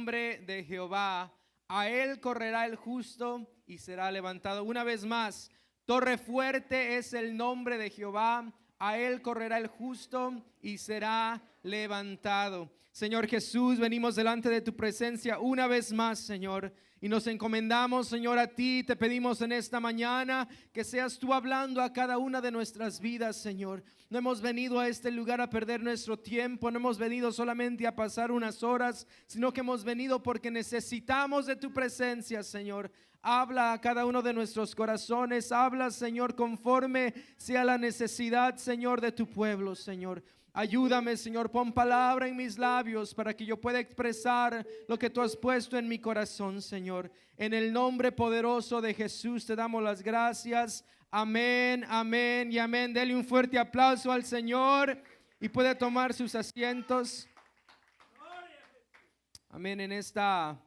nombre de Jehová, a él correrá el justo y será levantado. Una vez más, torre fuerte es el nombre de Jehová, a él correrá el justo y será levantado. Señor Jesús, venimos delante de tu presencia una vez más, Señor, y nos encomendamos, Señor, a ti. Te pedimos en esta mañana que seas tú hablando a cada una de nuestras vidas, Señor. No hemos venido a este lugar a perder nuestro tiempo, no hemos venido solamente a pasar unas horas, sino que hemos venido porque necesitamos de tu presencia, Señor. Habla a cada uno de nuestros corazones, habla, Señor, conforme sea la necesidad, Señor, de tu pueblo, Señor. Ayúdame, Señor, pon palabra en mis labios para que yo pueda expresar lo que tú has puesto en mi corazón, Señor. En el nombre poderoso de Jesús te damos las gracias. Amén, amén y amén. Dele un fuerte aplauso al Señor y puede tomar sus asientos. Amén. En esta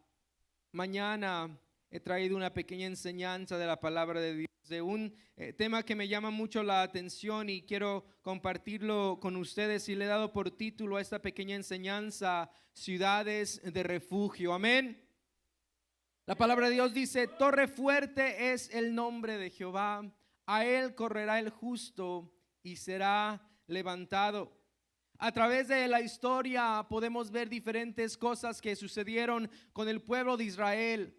mañana he traído una pequeña enseñanza de la palabra de Dios, de un tema que me llama mucho la atención y quiero compartirlo con ustedes, y le he dado por título a esta pequeña enseñanza: ciudades de refugio. Amén. La palabra de Dios dice: torre fuerte es el nombre de Jehová, a él correrá el justo y será levantado. A través de la historia podemos ver diferentes cosas que sucedieron con el pueblo de Israel.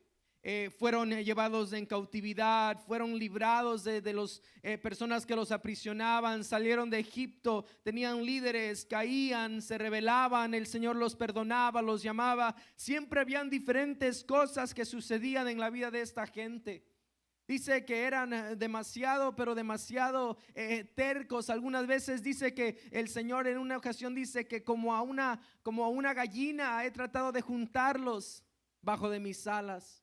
Fueron llevados en cautividad, fueron librados de las personas que los aprisionaban, salieron de Egipto, tenían líderes, caían, se rebelaban, el Señor los perdonaba, los llamaba. Siempre habían diferentes cosas que sucedían en la vida de esta gente. Dice que eran demasiado tercos. Algunas veces dice que el Señor en una ocasión dice que como a una gallina he tratado de juntarlos bajo de mis alas.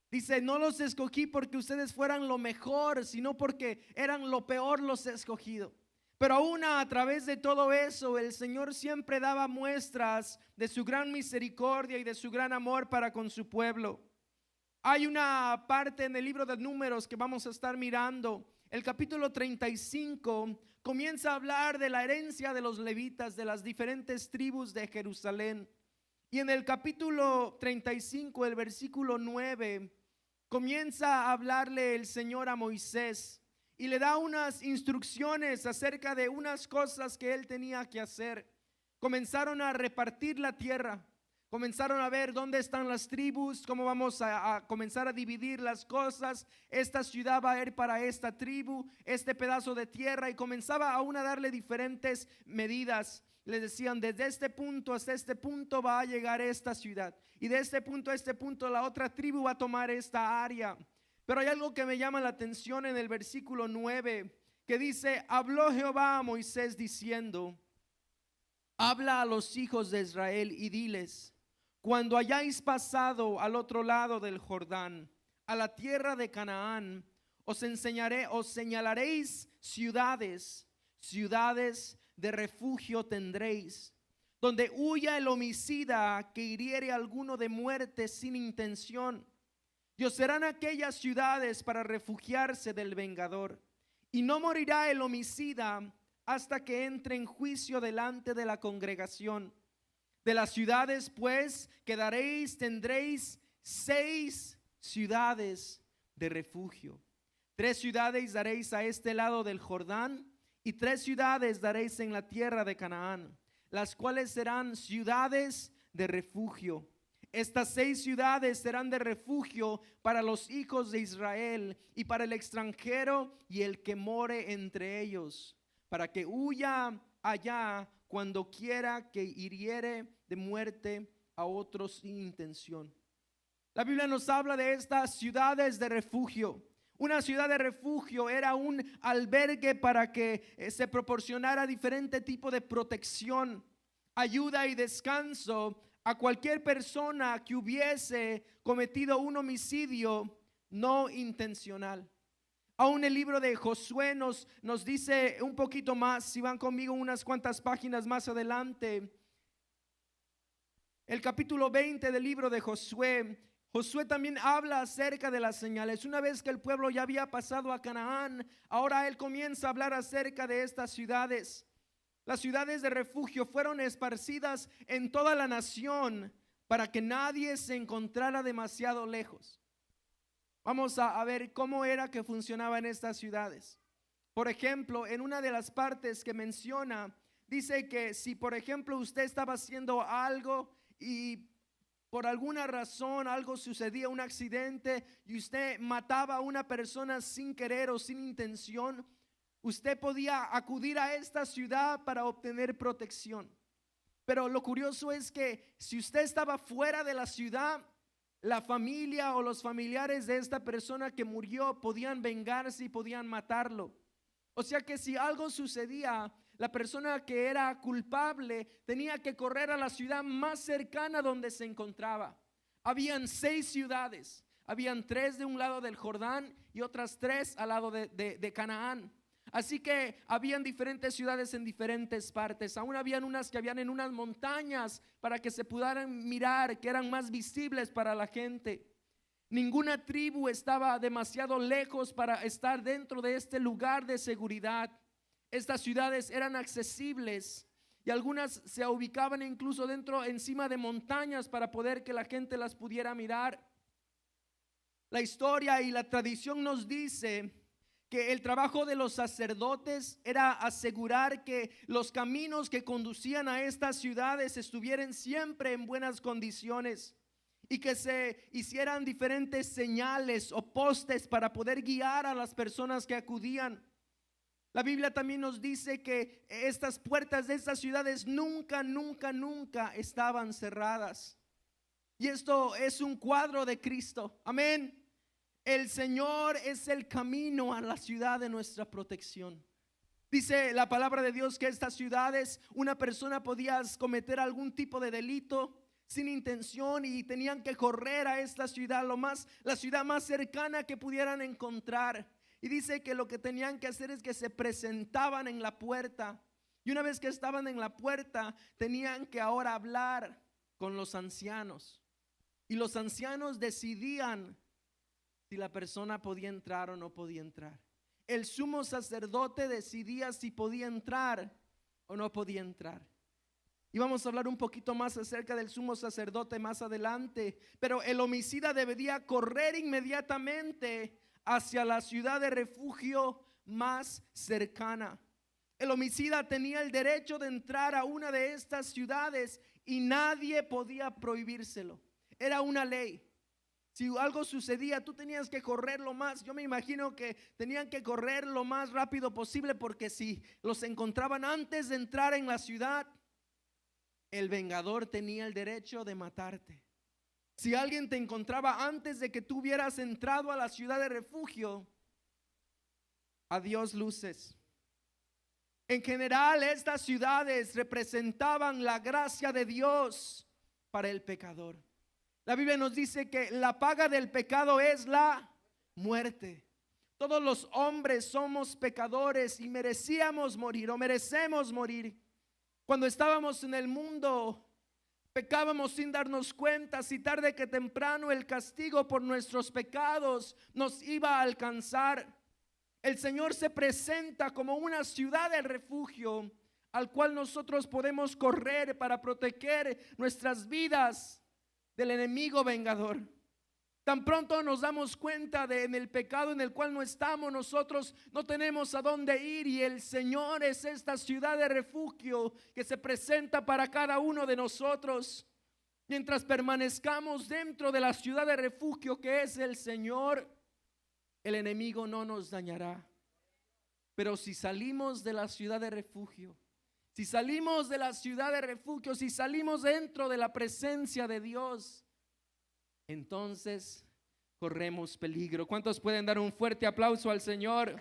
Dice: no los escogí porque ustedes fueran lo mejor, sino porque eran lo peor los he escogido. Pero aún a través de todo eso, el Señor siempre daba muestras de su gran misericordia y de su gran amor para con su pueblo. Hay una parte en el libro de Números que vamos a estar mirando. El capítulo 35 comienza a hablar de la herencia de los levitas, de las diferentes tribus de Jerusalén. Y en el capítulo 35, el versículo 9, comienza a hablarle el Señor a Moisés y le da unas instrucciones acerca de unas cosas que él tenía que hacer. Comenzaron a repartir la tierra, comenzaron a ver dónde están las tribus, cómo vamos a comenzar a dividir las cosas. Esta ciudad va a ir para esta tribu, este pedazo de tierra, y comenzaba aún a darle diferentes medidas. Les decían: desde este punto hasta este punto va a llegar esta ciudad, y de este punto a este punto la otra tribu va a tomar esta área. Pero hay algo que me llama la atención en el versículo 9, que dice: habló Jehová a Moisés diciendo: habla a los hijos de Israel y diles: cuando hayáis pasado al otro lado del Jordán, a la tierra de Canaán, os señalaréis ciudades de refugio tendréis, donde huya el homicida que hiriere a alguno de muerte sin intención. Y os serán aquellas ciudades para refugiarse del vengador. Y no morirá el homicida hasta que entre en juicio delante de la congregación. De las ciudades pues tendréis 6 ciudades de refugio. 3 ciudades daréis a este lado del Jordán, y 3 ciudades daréis en la tierra de Canaán, las cuales serán ciudades de refugio. Estas 6 ciudades serán de refugio para los hijos de Israel y para el extranjero y el que more entre ellos, para que huya allá cuando quiera que hiriere de muerte a otros sin intención. La Biblia nos habla de estas ciudades de refugio. Una ciudad de refugio era un albergue para que se proporcionara diferente tipo de protección, ayuda y descanso a cualquier persona que hubiese cometido un homicidio no intencional. Aún el libro de Josué nos dice un poquito más. Si van conmigo unas cuantas páginas más adelante, el capítulo 20 del libro de Josué también habla acerca de las señales. Una vez que el pueblo ya había pasado a Canaán, ahora él comienza a hablar acerca de estas ciudades. Las ciudades de refugio fueron esparcidas en toda la nación para que nadie se encontrara demasiado lejos. Vamos a ver cómo era que funcionaba en estas ciudades. Por ejemplo, en una de las partes que menciona, dice que si por ejemplo usted estaba haciendo algo y por alguna razón algo sucedía, un accidente, y usted mataba a una persona sin querer o sin intención, usted podía acudir a esta ciudad para obtener protección. Pero lo curioso es que si usted estaba fuera de la ciudad, la familia o los familiares de esta persona que murió podían vengarse y podían matarlo. O sea que si algo sucedía, la persona que era culpable tenía que correr a la ciudad más cercana donde se encontraba. Habían 6 ciudades, habían 3 de un lado del Jordán y otras 3 al lado de Canaán. Así que habían diferentes ciudades en diferentes partes. Aún habían unas que habían en unas montañas para que se pudieran mirar, que eran más visibles para la gente. Ninguna tribu estaba demasiado lejos para estar dentro de este lugar de seguridad. Estas ciudades eran accesibles y algunas se ubicaban incluso encima de montañas para poder que la gente las pudiera mirar. La historia y la tradición nos dice que el trabajo de los sacerdotes era asegurar que los caminos que conducían a estas ciudades estuvieran siempre en buenas condiciones y que se hicieran diferentes señales o postes para poder guiar a las personas que acudían. La Biblia también nos dice que estas puertas de estas ciudades nunca estaban cerradas. Y esto es un cuadro de Cristo. Amén. El Señor es el camino a la ciudad de nuestra protección. Dice la palabra de Dios que estas ciudades, una persona podía cometer algún tipo de delito sin intención y tenían que correr a esta ciudad, la ciudad más cercana que pudieran encontrar. Y dice que lo que tenían que hacer es que se presentaban en la puerta. Y una vez que estaban en la puerta, tenían que ahora hablar con los ancianos. Y los ancianos decidían si la persona podía entrar o no podía entrar. El sumo sacerdote decidía si podía entrar o no podía entrar. Y vamos a hablar un poquito más acerca del sumo sacerdote más adelante. Pero el homicida debería correr inmediatamente hacia la ciudad de refugio más cercana. El homicida tenía el derecho de entrar a una de estas ciudades y nadie podía prohibírselo. Era una ley. Si algo sucedía, tú tenías que correr lo más. Yo me imagino que tenían que correr lo más rápido posible, porque si los encontraban antes de entrar en la ciudad, el vengador tenía el derecho de matarte. Si alguien te encontraba antes de que tú hubieras entrado a la ciudad de refugio, adiós luces. En general, estas ciudades representaban la gracia de Dios para el pecador. La Biblia nos dice que la paga del pecado es la muerte. Todos los hombres somos pecadores y merecíamos morir o merecemos morir. Cuando estábamos en el mundo, pecábamos sin darnos cuenta. Si tarde que temprano el castigo por nuestros pecados nos iba a alcanzar. El Señor se presenta como una ciudad de refugio al cual nosotros podemos correr para proteger nuestras vidas del enemigo vengador. Tan pronto nos damos cuenta en el pecado en el cual no estamos, nosotros no tenemos a dónde ir, y el Señor es esta ciudad de refugio que se presenta para cada uno de nosotros. Mientras permanezcamos dentro de la ciudad de refugio que es el Señor, el enemigo no nos dañará. Pero si salimos de la ciudad de refugio, si salimos de la ciudad de refugio, si salimos dentro de la presencia de Dios, entonces corremos peligro. ¿Cuántos pueden dar un fuerte aplauso al Señor?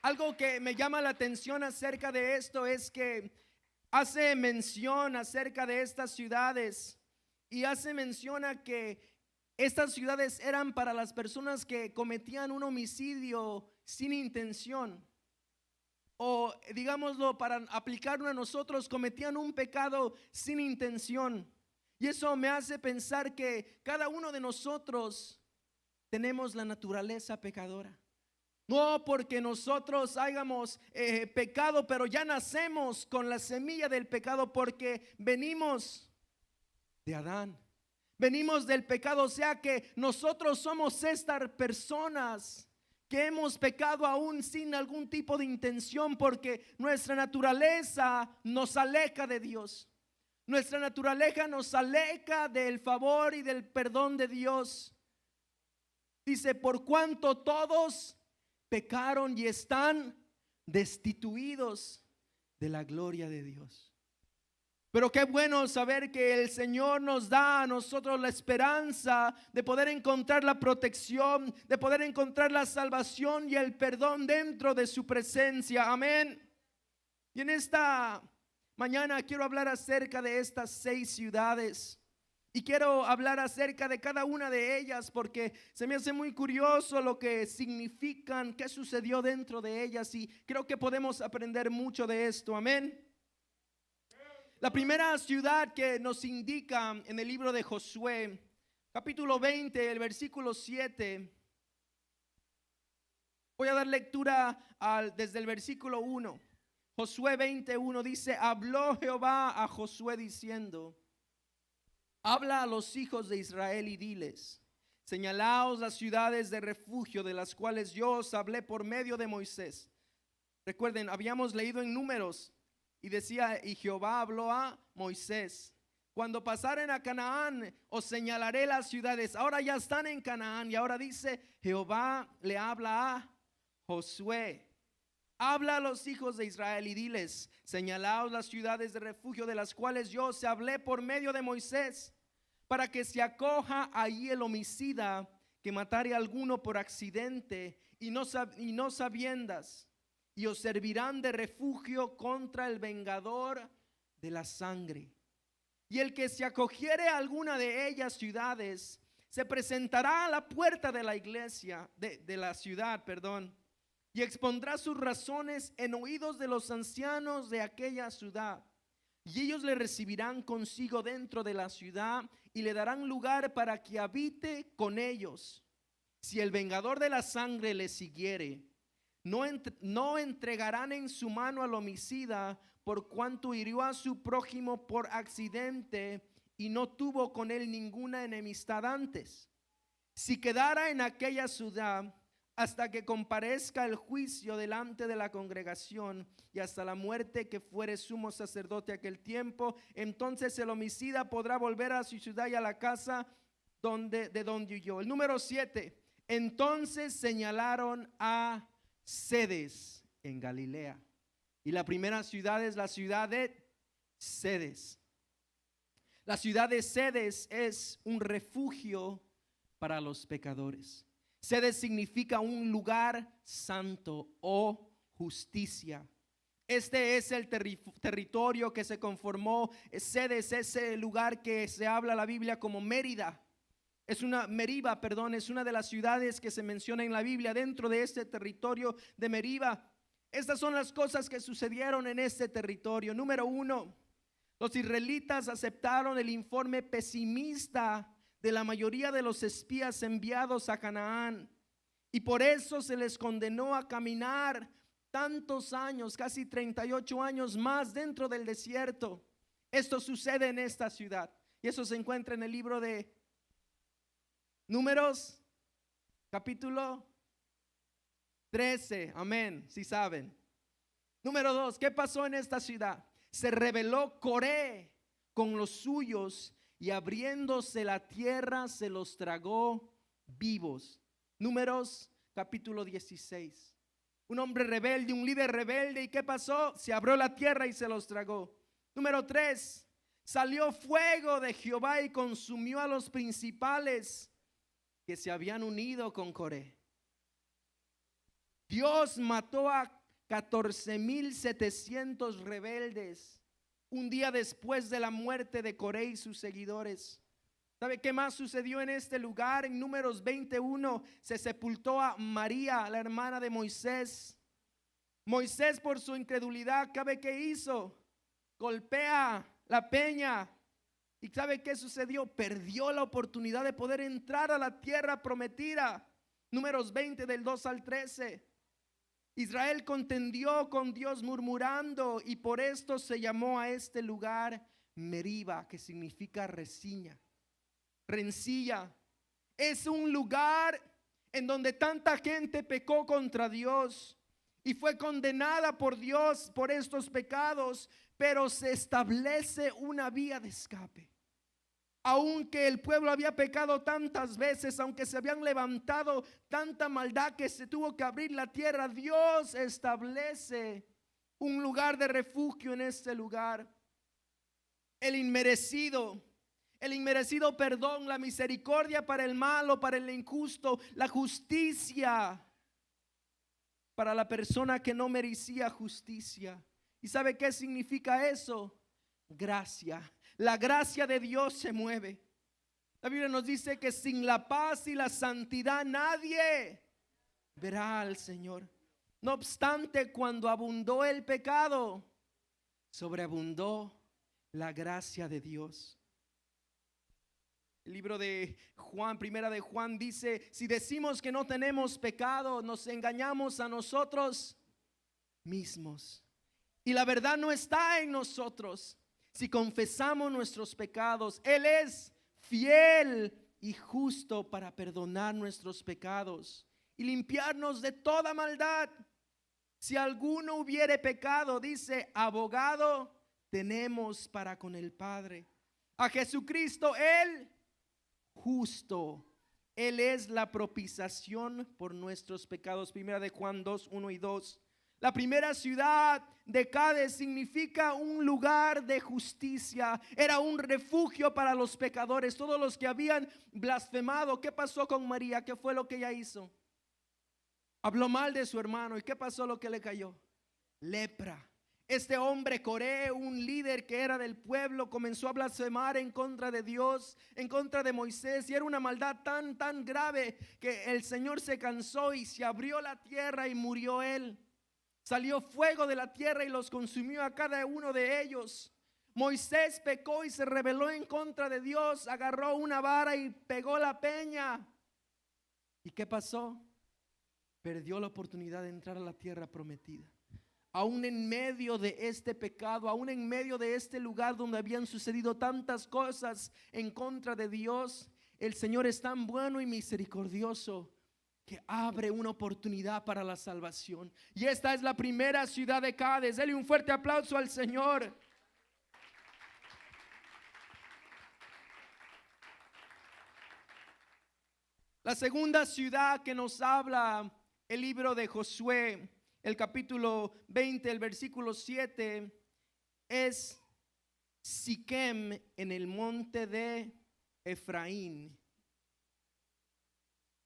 Algo que me llama la atención acerca de esto es que hace mención acerca de estas ciudades y hace mención a que estas ciudades eran para las personas que cometían un homicidio sin intención, o digámoslo para aplicarlo a nosotros, cometían un pecado sin intención. Y eso me hace pensar que cada uno de nosotros tenemos la naturaleza pecadora. No porque nosotros hayamos pecado, pero ya nacemos con la semilla del pecado porque venimos de Adán. Venimos del pecado, o sea que nosotros somos estas personas que hemos pecado aún sin algún tipo de intención, porque nuestra naturaleza nos aleja de Dios. Nuestra naturaleza nos aleja del favor y del perdón de Dios. Dice, por cuanto todos pecaron y están destituidos de la gloria de Dios. Pero qué bueno saber que el Señor nos da a nosotros la esperanza de poder encontrar la protección, de poder encontrar la salvación y el perdón dentro de su presencia. Amén. Y en esta mañana quiero hablar acerca de estas 6 ciudades. Y quiero hablar acerca de cada una de ellas porque se me hace muy curioso lo que significan, qué sucedió dentro de ellas, y creo que podemos aprender mucho de esto. Amén. La primera ciudad que nos indica en el libro de Josué, capítulo 20, el versículo 7. Voy a dar lectura desde el versículo 1. Josué 21 dice: habló Jehová a Josué diciendo: habla a los hijos de Israel y diles: señalaos las ciudades de refugio de las cuales yo os hablé por medio de Moisés. Recuerden, habíamos leído en Números y decía: y Jehová habló a Moisés: cuando pasaren a Canaán os señalaré las ciudades. Ahora ya están en Canaán y ahora dice Jehová le habla a Josué: habla a los hijos de Israel y diles: señalaos las ciudades de refugio de las cuales yo os hablé por medio de Moisés, para que se acoja allí el homicida que matare a alguno por accidente y no sabiendas, y os servirán de refugio contra el vengador de la sangre. Y el que se acogiere a alguna de ellas ciudades se presentará a la puerta de la iglesia, de la ciudad, y expondrá sus razones en oídos de los ancianos de aquella ciudad. Y ellos le recibirán consigo dentro de la ciudad y le darán lugar para que habite con ellos. Si el vengador de la sangre le siguiere, no entregarán en su mano al homicida, por cuanto hirió a su prójimo por accidente y no tuvo con él ninguna enemistad antes. Si quedara en aquella ciudad hasta que comparezca el juicio delante de la congregación y hasta la muerte que fuere sumo sacerdote aquel tiempo, entonces el homicida podrá volver a su ciudad y a la casa de donde huyó. El número 7. Entonces señalaron a Cedes en Galilea. Y la primera ciudad es la ciudad de Cedes. La ciudad de Cedes es un refugio para los pecadores. Cedes significa un lugar santo o justicia. Este es el territorio que se conformó. Cedes es el lugar que se habla la Biblia como Meriba, es una de las ciudades que se menciona en la Biblia. Dentro de este territorio de Meriba, estas son las cosas que sucedieron en este territorio. Número 1, los israelitas aceptaron el informe pesimista de la mayoría de los espías enviados a Canaán, y por eso se les condenó a caminar tantos años, casi 38 años más dentro del desierto. Esto sucede en esta ciudad y eso se encuentra en el libro de Números, capítulo 13. Amén, si saben. Número 2, ¿qué pasó en esta ciudad? Se rebeló Coré con los suyos y abriéndose la tierra se los tragó vivos. Números capítulo 16. Un hombre rebelde, un líder rebelde, ¿y qué pasó? Se abrió la tierra y se los tragó. Número 3, salió fuego de Jehová y consumió a los principales que se habían unido con Coré. Dios mató a 14,700 rebeldes un día después de la muerte de Coré y sus seguidores. ¿Sabe qué más sucedió en este lugar? En Números 21 se sepultó a María, la hermana de Moisés. Moisés, por su incredulidad, ¿sabe qué hizo? Golpea la peña. ¿Y sabe qué sucedió? Perdió la oportunidad de poder entrar a la tierra prometida. Números 20 del 2 al 13. Israel contendió con Dios murmurando y por esto se llamó a este lugar Meriba, que significa rencilla. Es un lugar en donde tanta gente pecó contra Dios y fue condenada por Dios por estos pecados, pero se establece una vía de escape. Aunque el pueblo había pecado tantas veces, aunque se habían levantado tanta maldad que se tuvo que abrir la tierra, Dios establece un lugar de refugio en este lugar. El inmerecido perdón, la misericordia para el malo, para el injusto, la justicia para la persona que no merecía justicia. ¿Y sabe qué significa eso? Gracia. La gracia de Dios se mueve. La Biblia nos dice que sin la paz y la santidad nadie verá al Señor. No obstante, cuando abundó el pecado, sobreabundó la gracia de Dios. El libro de Juan, primera de Juan dice: si decimos que no tenemos pecado, nos engañamos a nosotros mismos y la verdad no está en nosotros. Si confesamos nuestros pecados, Él es fiel y justo para perdonar nuestros pecados y limpiarnos de toda maldad. Si alguno hubiere pecado, dice, abogado tenemos para con el Padre, a Jesucristo el justo. Él es la propiciación por nuestros pecados. Primera de Juan 2, 1 y 2. La primera ciudad de Cádiz significa un lugar de justicia. Era un refugio para los pecadores, todos los que habían blasfemado. ¿Qué pasó con María? ¿Qué fue lo que ella hizo? Habló mal de su hermano. ¿Y qué pasó lo que le cayó? Lepra. Este hombre Coré, un líder que era del pueblo, comenzó a blasfemar en contra de Dios, en contra de Moisés, y era una maldad tan grave que el Señor se cansó y se abrió la tierra y murió él. Salió fuego de la tierra y los consumió a cada uno de ellos. Moisés pecó y se rebeló en contra de Dios, agarró una vara y pegó la peña. ¿Y qué pasó? Perdió la oportunidad de entrar a la tierra prometida. Aún en medio de este pecado, aún en medio de este lugar donde habían sucedido tantas cosas en contra de Dios, el Señor es tan bueno y misericordioso que abre una oportunidad para la salvación. Y esta es la primera ciudad de Cádiz. Dele un fuerte aplauso al Señor. La segunda ciudad que nos habla el libro de Josué, el capítulo 20, el versículo 7, es Siquem en el monte de Efraín.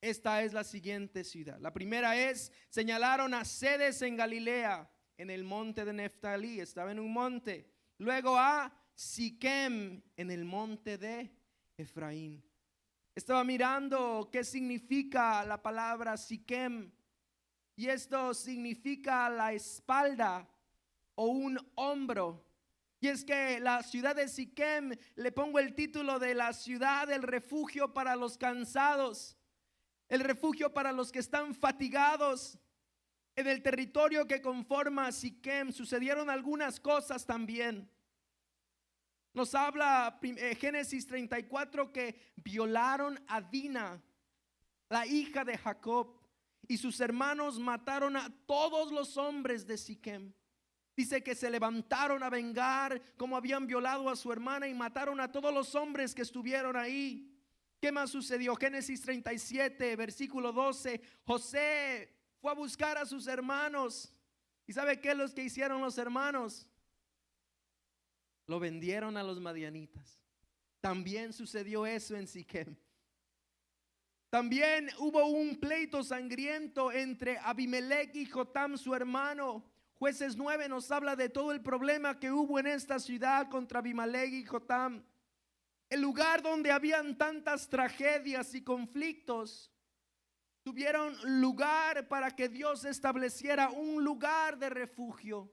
Esta es la siguiente ciudad. La primera es, señalaron a Cedes en Galilea, en el monte de Neftalí, estaba en un monte. Luego a Siquem en el monte de Efraín. Estaba mirando qué significa la palabra Siquem, y esto significa la espalda o un hombro. Y es que la ciudad de Siquem, le pongo el título de la ciudad del refugio para los cansados. El refugio para los que están fatigados. En el territorio que conforma Siquem sucedieron algunas cosas también. Nos habla Génesis 34 que violaron a Dina, la hija de Jacob, y sus hermanos mataron a todos los hombres de Siquem. Dice que se levantaron a vengar como habían violado a su hermana y mataron a todos los hombres que estuvieron ahí. ¿Qué más sucedió? Génesis 37, versículo 12. José fue a buscar a sus hermanos. ¿Y sabe qué es lo que hicieron los hermanos? Lo vendieron a los madianitas. También sucedió eso en Siquem. También hubo un pleito sangriento entre Abimelech y Jotam, su hermano. Jueces 9 nos habla de todo el problema que hubo en esta ciudad contra Abimelech y Jotam. El lugar donde habían tantas tragedias y conflictos, tuvieron lugar para que Dios estableciera un lugar de refugio,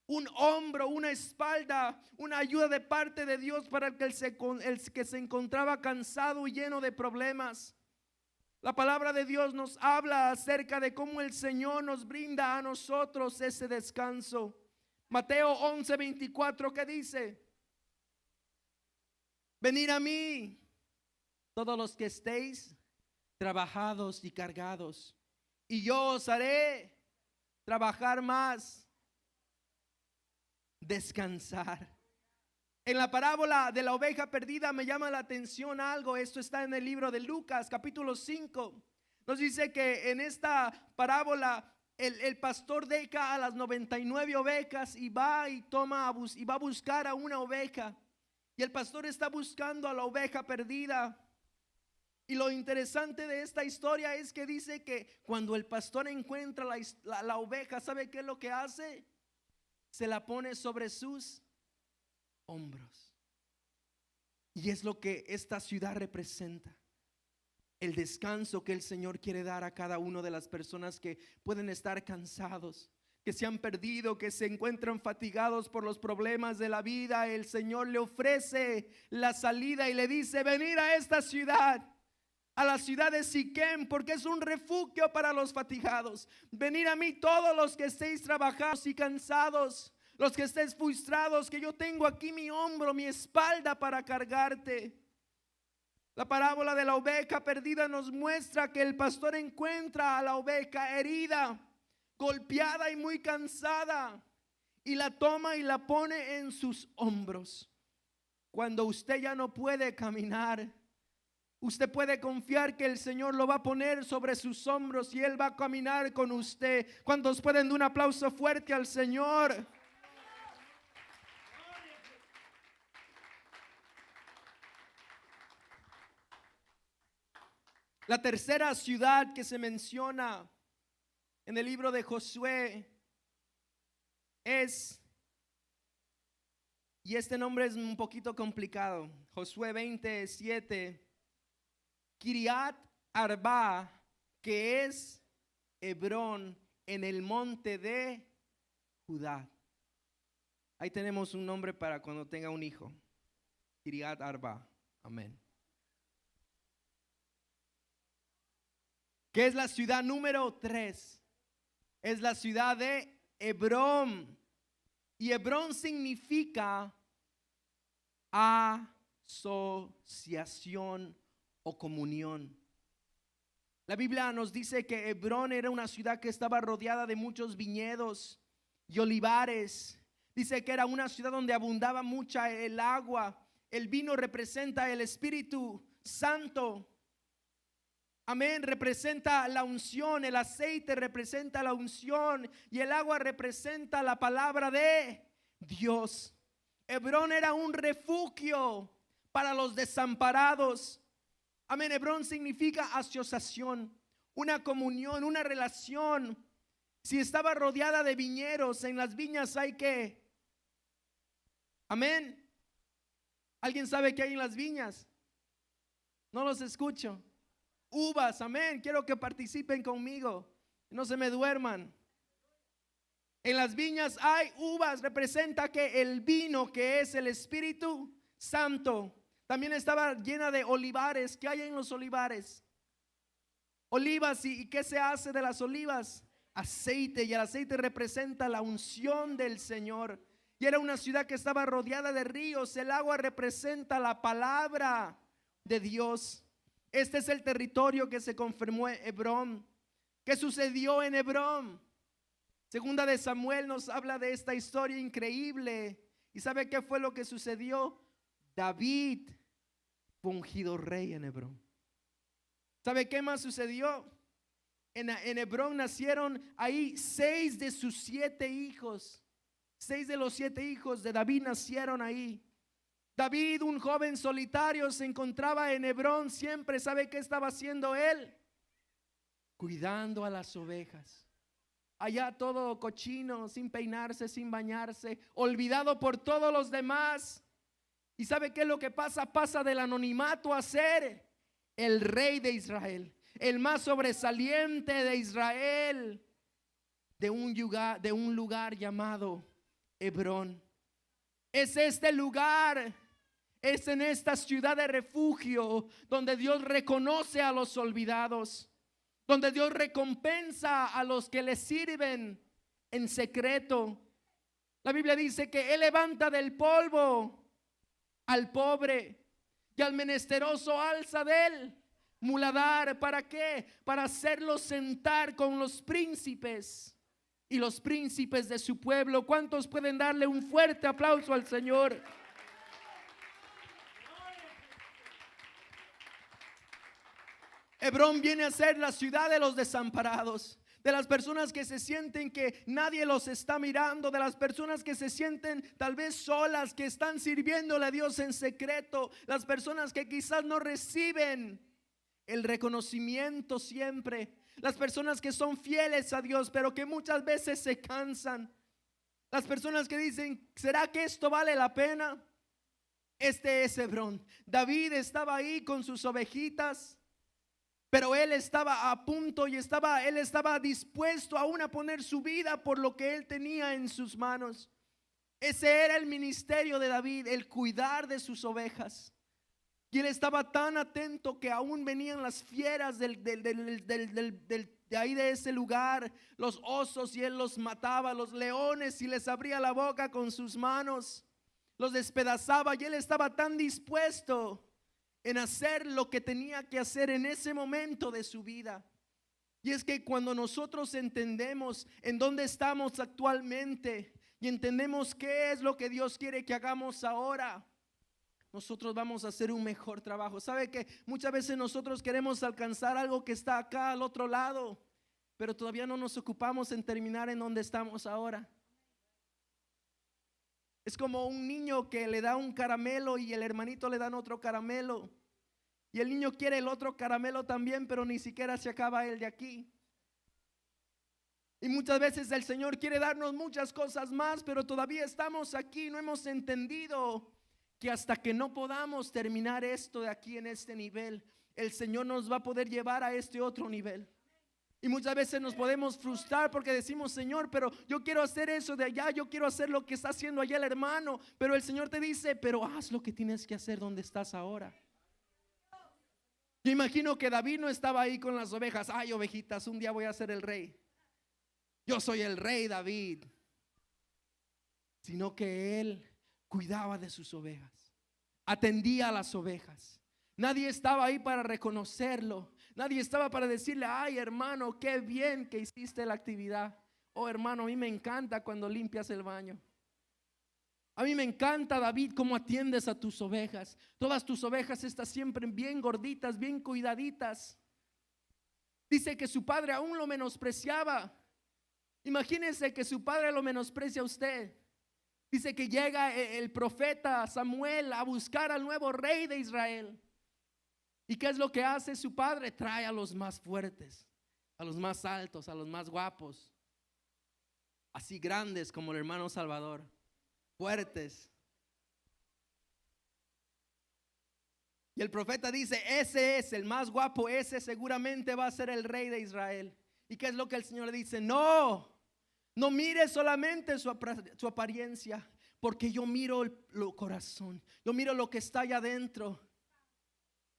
un hombro, una espalda, una ayuda de parte de Dios para el que se encontraba cansado y lleno de problemas. La palabra de Dios nos habla acerca de cómo el Señor nos brinda a nosotros ese descanso. Mateo 11:24, ¿qué dice? Venid a mí, todos los que estéis trabajados y cargados, y yo os haré trabajar más, descansar. En la parábola de la oveja perdida me llama la atención algo. Esto está en el libro de Lucas, capítulo 5. Nos dice que en esta parábola el pastor deja a las 99 ovejas y va y y va a buscar a una oveja. Y el pastor está buscando a la oveja perdida. Y lo interesante de esta historia es que dice que cuando el pastor encuentra la oveja, ¿sabe qué es lo que hace? Se la pone sobre sus hombros. Y es lo que esta ciudad representa. El descanso que el Señor quiere dar a cada una de las personas que pueden estar cansados, que se han perdido, que se encuentran fatigados por los problemas de la vida. El Señor le ofrece la salida y le dice: venir a esta ciudad, a la ciudad de Siquem, porque es un refugio para los fatigados. Venir a mí todos los que estéis trabajados y cansados, los que estéis frustrados, que yo tengo aquí mi hombro, mi espalda para cargarte. La parábola de la oveja perdida nos muestra que el pastor encuentra a la oveja herida, golpeada y muy cansada, y la toma y la pone en sus hombros. Cuando usted ya no puede caminar, usted puede confiar que el Señor lo va a poner sobre sus hombros y Él va a caminar con usted. ¿Cuántos pueden dar un aplauso fuerte al Señor? La tercera ciudad que se menciona en el libro de Josué es, y este nombre es un poquito complicado, Josué 27, Kiriat Arba, que es Hebrón en el monte de Judá. Ahí tenemos un nombre para cuando tenga un hijo. Kiriat Arba. Amén. Que es la ciudad número 3. Es la ciudad de Hebrón. Y Hebrón significa asociación o comunión. La Biblia nos dice que Hebrón era una ciudad que estaba rodeada de muchos viñedos y olivares. Dice que era una ciudad donde abundaba mucha el agua. El vino representa el Espíritu Santo. Amén, representa la unción, el aceite representa la unción y el agua representa la palabra de Dios. Hebrón era un refugio para los desamparados. Amén, Hebrón significa asociación, una comunión, una relación. Si estaba rodeada de viñedos, en las viñas hay que, amén. ¿Alguien sabe qué hay en las viñas? No los escucho. Uvas, amén. Quiero que participen conmigo, no se me duerman. En las viñas hay uvas, representa que el vino, que es el Espíritu Santo. También estaba llena de olivares. ¿Qué hay en los olivares? Olivas. ¿Y qué se hace de las olivas? Aceite. Y el aceite representa la unción del Señor. Y era una ciudad que estaba rodeada de ríos. El agua representa la palabra de Dios. Este es el territorio que se confirmó en Hebrón. ¿Qué sucedió en Hebrón? Segunda de Samuel nos habla de esta historia increíble. ¿Y sabe qué fue lo que sucedió? David fue ungido rey en Hebrón. ¿Sabe qué más sucedió? En Hebrón nacieron ahí 6 de sus 7 hijos. 6 de los 7 hijos de David nacieron ahí. David, un joven solitario, se encontraba en Hebrón siempre. ¿Sabe qué estaba haciendo él? Cuidando a las ovejas. Allá todo cochino, sin peinarse, sin bañarse, olvidado por todos los demás. ¿Y sabe qué es lo que pasa? Pasa del anonimato a ser el rey de Israel, el más sobresaliente de Israel, de un lugar llamado Hebrón. Es este lugar Es en esta ciudad de refugio donde Dios reconoce a los olvidados, donde Dios recompensa a los que le sirven en secreto. La Biblia dice que Él levanta del polvo al pobre y al menesteroso alza de él muladar. ¿Para qué? Para hacerlo sentar con los príncipes y los príncipes de su pueblo. ¿Cuántos pueden darle un fuerte aplauso al Señor? Hebrón viene a ser la ciudad de los desamparados, de las personas que se sienten que nadie los está mirando, de las personas que se sienten tal vez solas, que están sirviéndole a Dios en secreto, las personas que quizás no reciben el reconocimiento siempre, las personas que son fieles a Dios pero que muchas veces se cansan, las personas que dicen, ¿será que esto vale la pena? Este es Hebrón. David estaba ahí con sus ovejitas, pero él estaba a punto y él estaba dispuesto aún a poner su vida por lo que él tenía en sus manos. Ese era el ministerio de David, el cuidar de sus ovejas. Y él estaba tan atento que aún venían las fieras de ahí de ese lugar, los osos, y él los mataba, los leones, y les abría la boca con sus manos, los despedazaba, y él estaba tan dispuesto en hacer lo que tenía que hacer en ese momento de su vida. Y es que cuando nosotros entendemos en dónde estamos actualmente y entendemos qué es lo que Dios quiere que hagamos ahora, nosotros vamos a hacer un mejor trabajo. ¿Sabe que muchas veces nosotros queremos alcanzar algo que está acá al otro lado, pero todavía no nos ocupamos en terminar en donde estamos ahora? Es como un niño que le da un caramelo y el hermanito le dan otro caramelo, y el niño quiere el otro caramelo también, pero ni siquiera se acaba el de aquí. Y muchas veces el Señor quiere darnos muchas cosas más, pero todavía estamos aquí, no hemos entendido que hasta que no podamos terminar esto de aquí en este nivel, el Señor nos va a poder llevar a este otro nivel. Y muchas veces nos podemos frustrar porque decimos, Señor, pero yo quiero hacer eso de allá, yo quiero hacer lo que está haciendo allá el hermano, pero el Señor te dice, pero haz lo que tienes que hacer donde estás ahora. Yo imagino que David no estaba ahí con las ovejas, ay ovejitas, un día voy a ser el rey, yo soy el rey David, sino que él cuidaba de sus ovejas, atendía a las ovejas. Nadie estaba ahí para reconocerlo, nadie estaba para decirle, ay hermano, qué bien que hiciste la actividad. Oh hermano, a mí me encanta cuando limpias el baño. A mí me encanta, David, cómo atiendes a tus ovejas. Todas tus ovejas están siempre bien gorditas, bien cuidaditas. Dice que su padre aún lo menospreciaba. Imagínense que su padre lo menosprecia a usted. Dice que llega el profeta Samuel a buscar al nuevo rey de Israel. ¿Y qué es lo que hace su padre? Trae a los más fuertes, a los más altos, a los más guapos, así grandes como el hermano Salvador, fuertes. Y el profeta dice, ese es el más guapo, ese seguramente va a ser el rey de Israel. ¿Y qué es lo que el Señor dice? No mire solamente su apariencia, porque yo miro el corazón, yo miro lo que está allá adentro.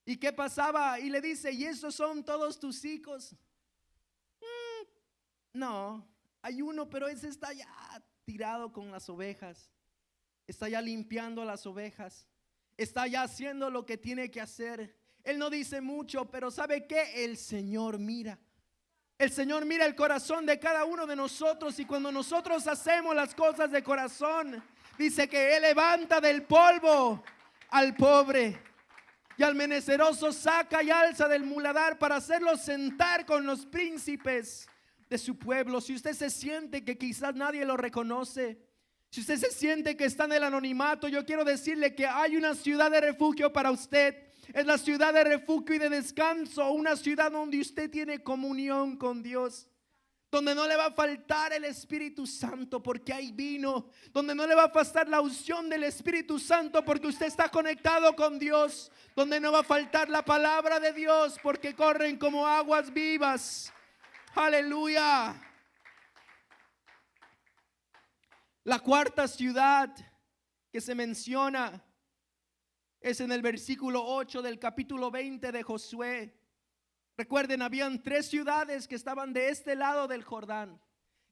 ¿Y qué pasaba? Y le dice, ¿y esos son todos tus hijos? No, hay uno, pero ese está ya tirado con las ovejas, está ya limpiando las ovejas, está ya haciendo lo que tiene que hacer. Él no dice mucho, pero ¿sabe qué? El Señor mira. El Señor mira el corazón de cada uno de nosotros, y cuando nosotros hacemos las cosas de corazón, dice que Él levanta del polvo al pobre y al menesteroso saca y alza del muladar para hacerlo sentar con los príncipes de su pueblo. Si usted se siente que quizás nadie lo reconoce, si usted se siente que está en el anonimato, yo quiero decirle que hay una ciudad de refugio para usted. Es la ciudad de refugio y de descanso, una ciudad donde usted tiene comunión con Dios, donde no le va a faltar el Espíritu Santo porque hay vino, donde no le va a faltar la unción del Espíritu Santo porque usted está conectado con Dios, donde no va a faltar la palabra de Dios porque corren como aguas vivas. Aleluya. La cuarta ciudad que se menciona Es en el versículo 8 del capítulo 20 de Josué. Recuerden, habían 3 ciudades que estaban de este lado del Jordán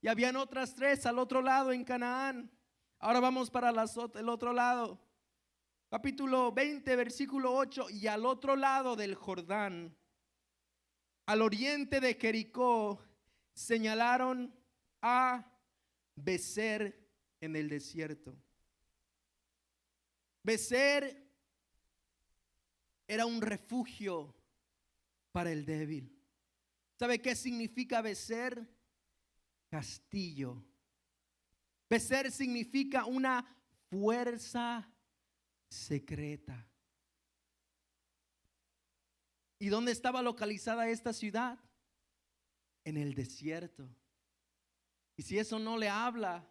y habían otras 3 al otro lado en Canaán. Ahora vamos para el otro lado. Capítulo 20, versículo 8. Y al otro lado del Jordán, al oriente de Jericó, señalaron a Bezer en el desierto. Bezer era un refugio para el débil. ¿Sabe qué significa Bezer? Castillo. Bezer significa una fuerza secreta. ¿Y dónde estaba localizada esta ciudad? En el desierto. Y si eso no le habla,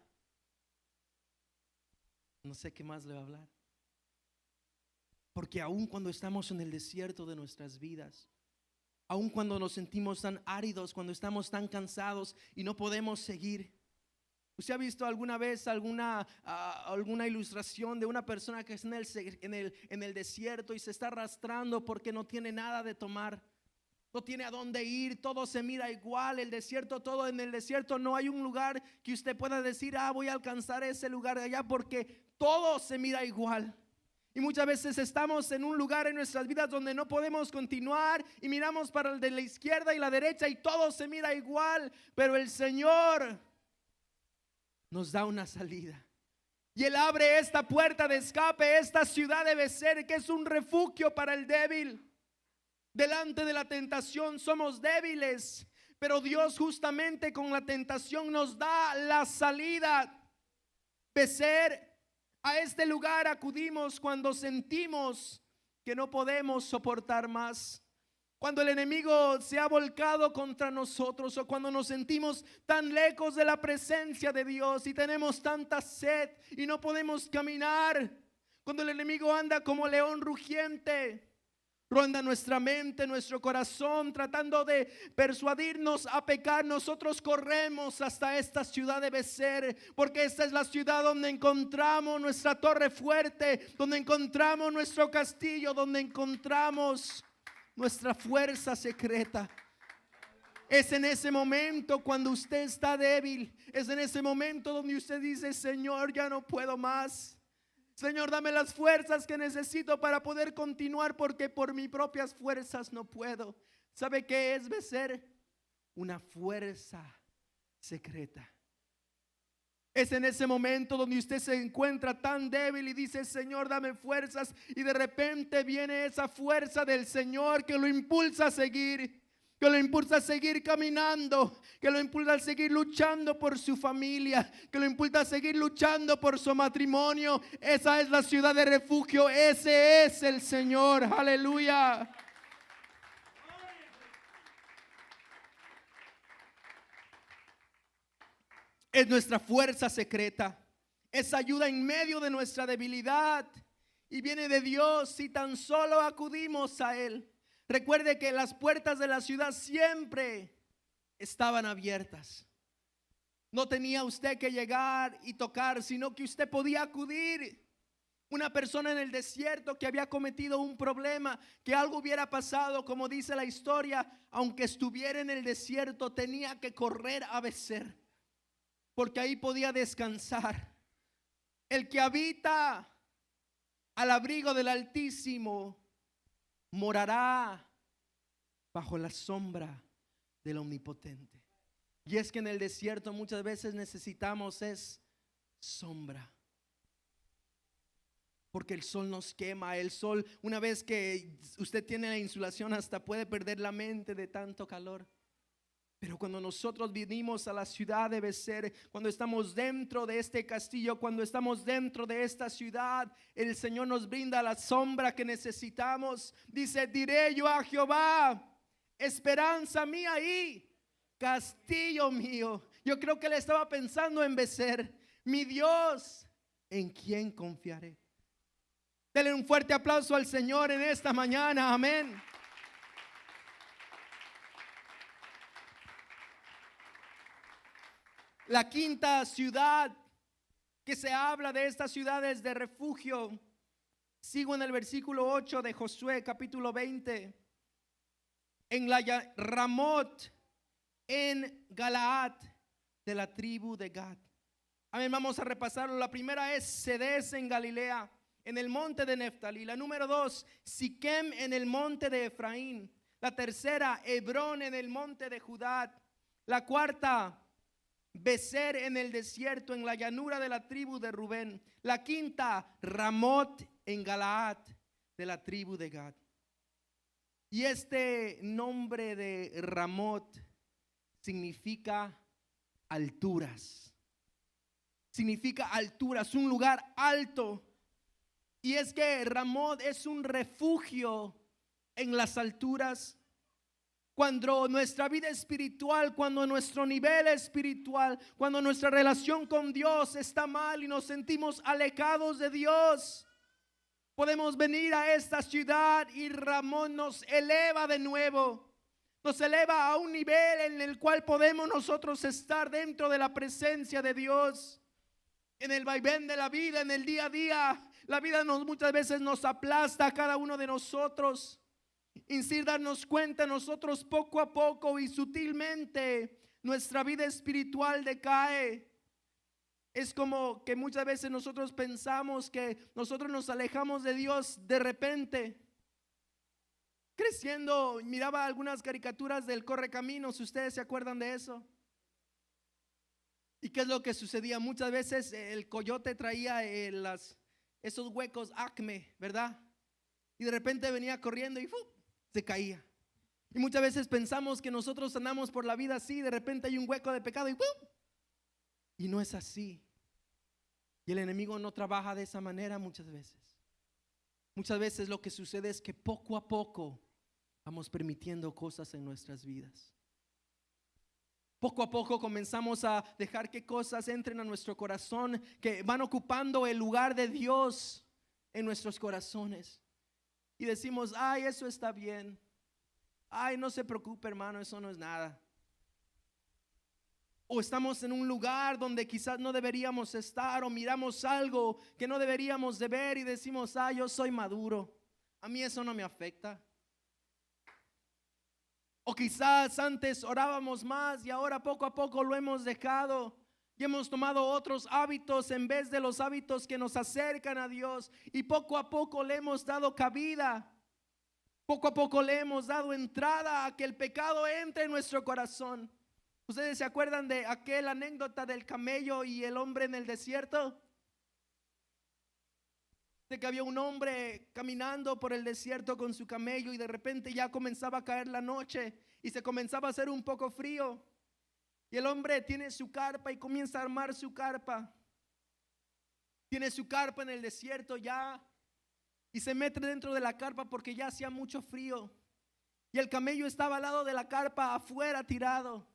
no sé qué más le va a hablar. Porque aun cuando estamos en el desierto de nuestras vidas, aun cuando nos sentimos tan áridos, cuando estamos tan cansados y no podemos seguir. ¿Usted ha visto alguna vez alguna ilustración de una persona que está en el desierto y se está arrastrando porque no tiene nada de tomar? No tiene a dónde ir, todo se mira igual, el desierto, todo en el desierto, no hay un lugar que usted pueda decir, voy a alcanzar ese lugar de allá, porque todo se mira igual. Y muchas veces estamos en un lugar en nuestras vidas donde no podemos continuar y miramos para el de la izquierda y la derecha y todo se mira igual, pero el Señor nos da una salida. Y Él abre esta puerta de escape, esta ciudad de Bezer, que es un refugio para el débil. Delante de la tentación somos débiles, pero Dios justamente con la tentación nos da la salida. Bezer, a este lugar acudimos cuando sentimos que no podemos soportar más. Cuando el enemigo se ha volcado contra nosotros o cuando nos sentimos tan lejos de la presencia de Dios y tenemos tanta sed y no podemos caminar. Cuando el enemigo anda como león rugiente, ronda nuestra mente, nuestro corazón, tratando de persuadirnos a pecar. Nosotros corremos hasta esta ciudad de Bezer, porque esta es la ciudad donde encontramos nuestra torre fuerte, donde encontramos nuestro castillo, donde encontramos nuestra fuerza secreta. Es en ese momento cuando usted está débil, es en ese momento donde usted dice, Señor, ya no puedo más. Señor, dame las fuerzas que necesito para poder continuar, porque por mis propias fuerzas no puedo. ¿Sabe qué es Bezer? Una fuerza secreta. Es en ese momento donde usted se encuentra tan débil y dice, Señor, dame fuerzas, y de repente viene esa fuerza del Señor que lo impulsa a seguir, que lo impulsa a seguir caminando, que lo impulsa a seguir luchando por su familia, que lo impulsa a seguir luchando por su matrimonio. Esa es la ciudad de refugio, ese es el Señor, aleluya. Es nuestra fuerza secreta, es ayuda en medio de nuestra debilidad y viene de Dios si tan solo acudimos a Él. Recuerde que las puertas de la ciudad siempre estaban abiertas. No tenía usted que llegar y tocar, sino que usted podía acudir. Una persona en el desierto que había cometido un problema, que algo hubiera pasado, como dice la historia, aunque estuviera en el desierto, tenía que correr a Bezer, porque ahí podía descansar. El que habita al abrigo del Altísimo morará bajo la sombra del Omnipotente. Y es que en el desierto muchas veces necesitamos es sombra, porque el sol nos quema. El sol, una vez que usted tiene la insolación, hasta puede perder la mente de tanto calor. Pero cuando nosotros vinimos a la ciudad de Bezer, cuando estamos dentro de este castillo, cuando estamos dentro de esta ciudad, el Señor nos brinda la sombra que necesitamos. Dice, diré yo a Jehová, esperanza mía y castillo mío. Yo creo que él estaba pensando en Bezer, mi Dios, ¿en quién confiaré? Denle un fuerte aplauso al Señor en esta mañana, amén. La quinta ciudad que se habla de estas ciudades de refugio Sigo en el versículo 8 de Josué capítulo 20. En la Ramot en Galaad de la tribu de Gad. Amén, vamos a repasarlo. La primera es Cedes en Galilea, en el monte de Neftalí. La número 2, Siquem en el monte de Efraín. La tercera, Hebrón en el monte de Judá. La cuarta, Becer en el desierto, en la llanura de la tribu de Rubén. La quinta, Ramot en Galaad de la tribu de Gad. Y este nombre de Ramot significa alturas. Significa alturas, un lugar alto. Y es que Ramot es un refugio en las alturas. Cuando nuestra vida espiritual, cuando nuestro nivel espiritual, cuando nuestra relación con Dios está mal y nos sentimos alejados de Dios, podemos venir a esta ciudad y Ramón nos eleva de nuevo. Nos eleva a un nivel en el cual podemos nosotros estar dentro de la presencia de Dios. En el vaivén de la vida, en el día a día, la vida muchas veces nos aplasta a cada uno de nosotros. Y sin darnos cuenta, nosotros poco a poco y sutilmente nuestra vida espiritual decae. Es como que muchas veces nosotros pensamos que nosotros nos alejamos de Dios de repente. Creciendo, miraba algunas caricaturas del Correcaminos, ¿ustedes se acuerdan de eso? ¿Y qué es lo que sucedía? Muchas veces el coyote traía esos huecos acme, ¿verdad? Y de repente venía corriendo y se caía. Y muchas veces pensamos que nosotros andamos por la vida así, de repente hay un hueco de pecado y no es así. Y el enemigo no trabaja de esa manera muchas veces. Muchas veces lo que sucede es que poco a poco vamos permitiendo cosas en nuestras vidas. Poco a poco comenzamos a dejar que cosas entren a nuestro corazón, que van ocupando el lugar de Dios en nuestros corazones. Y decimos, ay, eso está bien. Ay, no se preocupe, hermano, eso no es nada. O estamos en un lugar donde quizás no deberíamos estar, o miramos algo que no deberíamos de ver y decimos, ay, yo soy maduro, a mí eso no me afecta. O quizás antes orábamos más y ahora poco a poco lo hemos dejado y hemos tomado otros hábitos en vez de los hábitos que nos acercan a Dios, y poco a poco le hemos dado cabida. Poco a poco le hemos dado entrada a que el pecado entre en nuestro corazón. ¿Ustedes se acuerdan de aquella anécdota del camello y el hombre en el desierto? De que había un hombre caminando por el desierto con su camello y de repente ya comenzaba a caer la noche y se comenzaba a hacer un poco frío. Y el hombre tiene su carpa y comienza a armar su carpa. Tiene su carpa en el desierto ya y se mete dentro de la carpa porque ya hacía mucho frío. Y el camello estaba al lado de la carpa afuera tirado.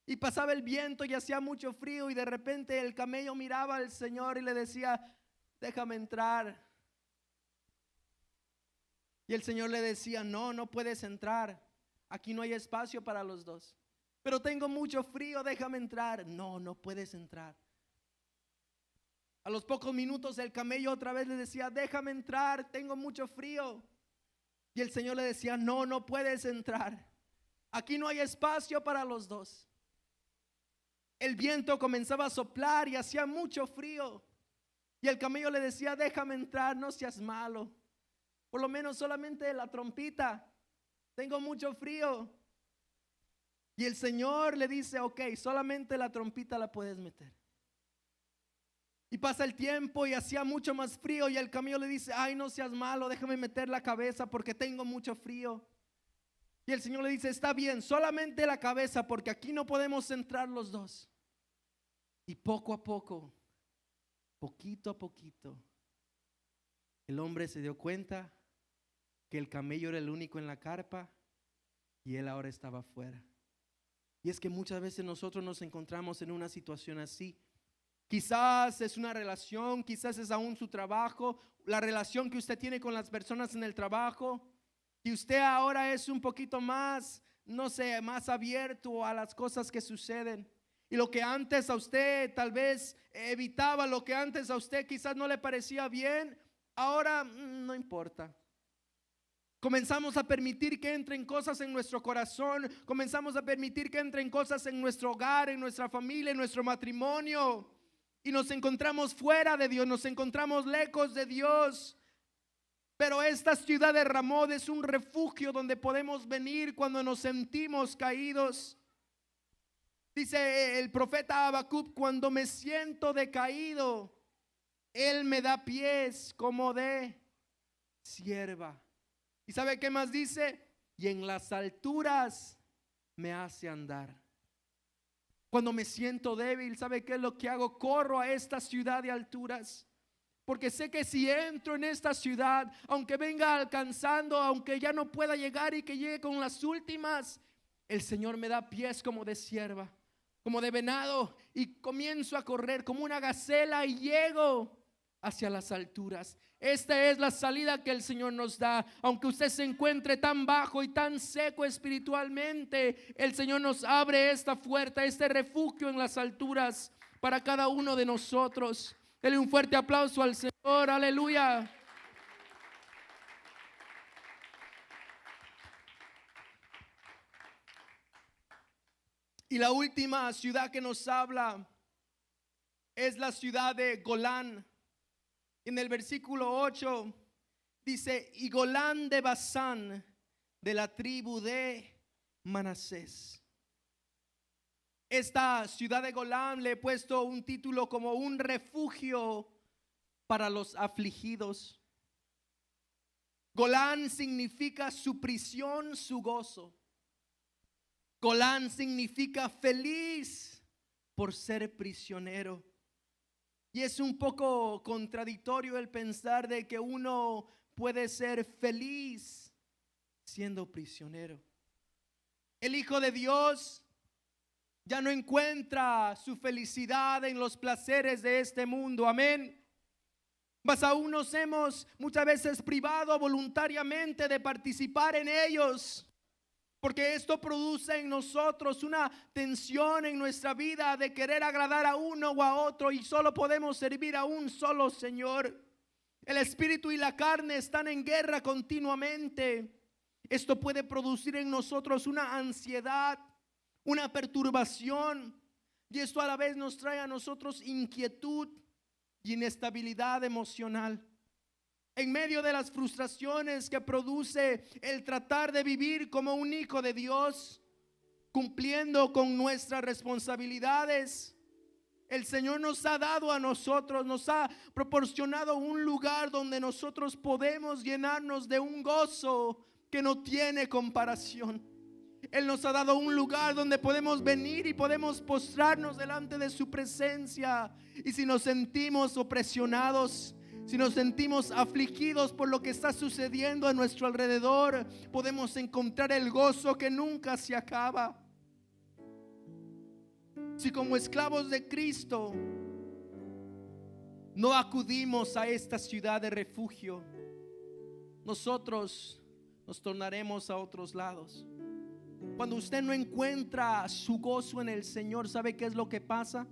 Y pasaba el viento y hacía mucho frío y de repente el camello miraba al Señor y le decía, déjame entrar. Y el Señor le decía, no, no puedes entrar. Aquí no hay espacio para los dos. Pero tengo mucho frío, déjame entrar. No, no puedes entrar. A los pocos minutos el camello otra vez le decía, déjame entrar, tengo mucho frío. Y el Señor le decía, no, no puedes entrar. Aquí no hay espacio para los dos. El viento comenzaba a soplar y hacía mucho frío. Y el camello le decía, déjame entrar, no seas malo. Por lo menos solamente la trompita. Tengo mucho frío. Y el Señor le dice, ok, solamente la trompita la puedes meter. Y pasa el tiempo y hacía mucho más frío. Y el camello le dice, ay, no seas malo, déjame meter la cabeza porque tengo mucho frío. Y el Señor le dice, está bien, solamente la cabeza porque aquí no podemos entrar los dos. Y poco a poco, poquito a poquito, el hombre se dio cuenta que el camello era el único en la carpa y él ahora estaba afuera. Y es que muchas veces nosotros nos encontramos en una situación así. Quizás es una relación, quizás es aún su trabajo, la relación que usted tiene con las personas en el trabajo, y usted ahora es un poquito más, no sé, más abierto a las cosas que suceden. Y lo que antes a usted tal vez evitaba, lo que antes a usted quizás no le parecía bien, ahora no importa. Comenzamos a permitir que entren cosas en nuestro corazón. Comenzamos a permitir que entren cosas en nuestro hogar, en nuestra familia, en nuestro matrimonio. Y nos encontramos fuera de Dios, nos encontramos lejos de Dios. Pero esta ciudad de Ramot es un refugio donde podemos venir cuando nos sentimos caídos. Dice el profeta Habacuc: cuando me siento decaído, Él me da pies como de sierva. ¿Y sabe qué más dice? Y en las alturas me hace andar. Cuando me siento débil, ¿sabe qué es lo que hago? Corro a esta ciudad de alturas. Porque sé que si entro en esta ciudad, aunque venga alcanzando, aunque ya no pueda llegar y que llegue con las últimas, el Señor me da pies como de sierva, como de venado, y comienzo a correr como una gacela y llego hacia las alturas. Esta es la salida que el Señor nos da. Aunque usted se encuentre tan bajo y tan seco espiritualmente, el Señor nos abre esta puerta, este refugio en las alturas para cada uno de nosotros. Dele un fuerte aplauso al Señor, aleluya. Y la última ciudad que nos habla es la ciudad de Golán. En el versículo 8 dice: y Golán de Basán, de la tribu de Manasés. Esta ciudad de Golán le he puesto un título como un refugio para los afligidos. Golán significa su prisión, su gozo. Golán significa feliz por ser prisionero. Y es un poco contradictorio el pensar de que uno puede ser feliz siendo prisionero. El Hijo de Dios ya no encuentra su felicidad en los placeres de este mundo, amén. Mas aún nos hemos muchas veces privado voluntariamente de participar en ellos, porque esto produce en nosotros una tensión en nuestra vida de querer agradar a uno o a otro, y solo podemos servir a un solo Señor. El espíritu y la carne están en guerra continuamente. Esto puede producir en nosotros una ansiedad, una perturbación, y esto a la vez nos trae a nosotros inquietud y inestabilidad emocional. En medio de las frustraciones que produce el tratar de vivir como un hijo de Dios, cumpliendo con nuestras responsabilidades, el Señor nos ha dado a nosotros, nos ha proporcionado un lugar donde nosotros podemos llenarnos de un gozo que no tiene comparación. Él nos ha dado un lugar donde podemos venir y podemos postrarnos delante de su presencia. Y si nos sentimos opresionados, si nos sentimos afligidos por lo que está sucediendo a nuestro alrededor, podemos encontrar el gozo que nunca se acaba. Si como esclavos de Cristo no acudimos a esta ciudad de refugio, nosotros nos tornaremos a otros lados. Cuando usted no encuentra su gozo en el Señor, ¿sabe qué es lo que pasa?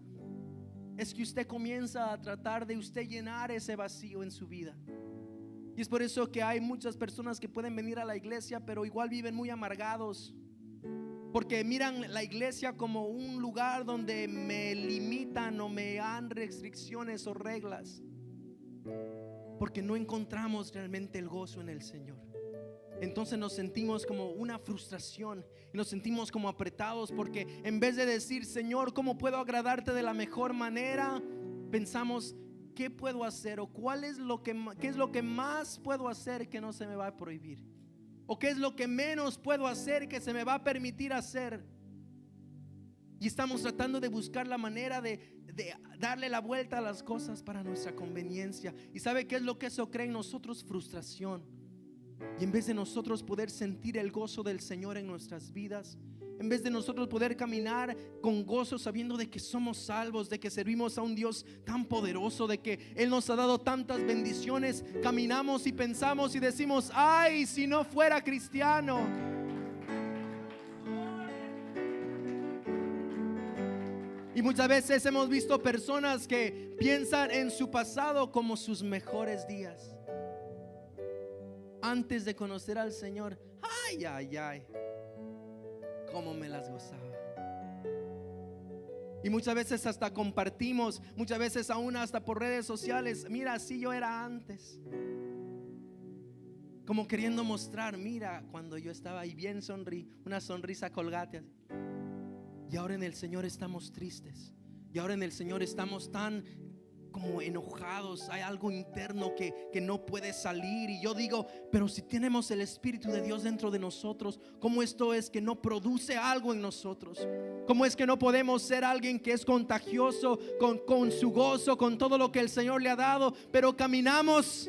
Es que usted comienza a tratar de usted llenar ese vacío en su vida. Y es por eso que hay muchas personas que pueden venir a la iglesia, pero igual viven muy amargados, porque miran la iglesia como un lugar donde me limitan o me dan restricciones o reglas, porque no encontramos realmente el gozo en el Señor. Entonces nos sentimos como una frustración y nos sentimos como apretados, porque en vez de decir: Señor, ¿cómo puedo agradarte de la mejor manera?, pensamos: ¿qué puedo hacer? O ¿qué es lo que más puedo hacer que no se me va a prohibir? ¿O qué es lo que menos puedo hacer que se me va a permitir hacer? Y estamos tratando de buscar la manera de darle la vuelta a las cosas para nuestra conveniencia. ¿Y sabe qué es lo que eso crea en nosotros? Frustración. Y en vez de nosotros poder sentir el gozo del Señor en nuestras vidas, en vez de nosotros poder caminar con gozo sabiendo de que somos salvos, de que servimos a un Dios tan poderoso, de que Él nos ha dado tantas bendiciones, caminamos y pensamos y decimos: ay, si no fuera cristiano. Y muchas veces hemos visto personas que piensan en su pasado como sus mejores días. Antes de conocer al Señor, ay, ay, ay, cómo me las gozaba. Y muchas veces hasta compartimos, muchas veces aún hasta por redes sociales, mira, así yo era antes. Como queriendo mostrar, mira, cuando yo estaba ahí bien una sonrisa colgate. Y ahora en el Señor estamos tristes. Y ahora en el Señor estamos tan como enojados. Hay algo interno que no puede salir. Y yo digo, pero si tenemos el Espíritu de Dios dentro de nosotros, ¿cómo esto es que no produce algo en nosotros? ¿Cómo es que no podemos ser alguien que es contagioso con su gozo, con todo lo que el Señor le ha dado, pero caminamos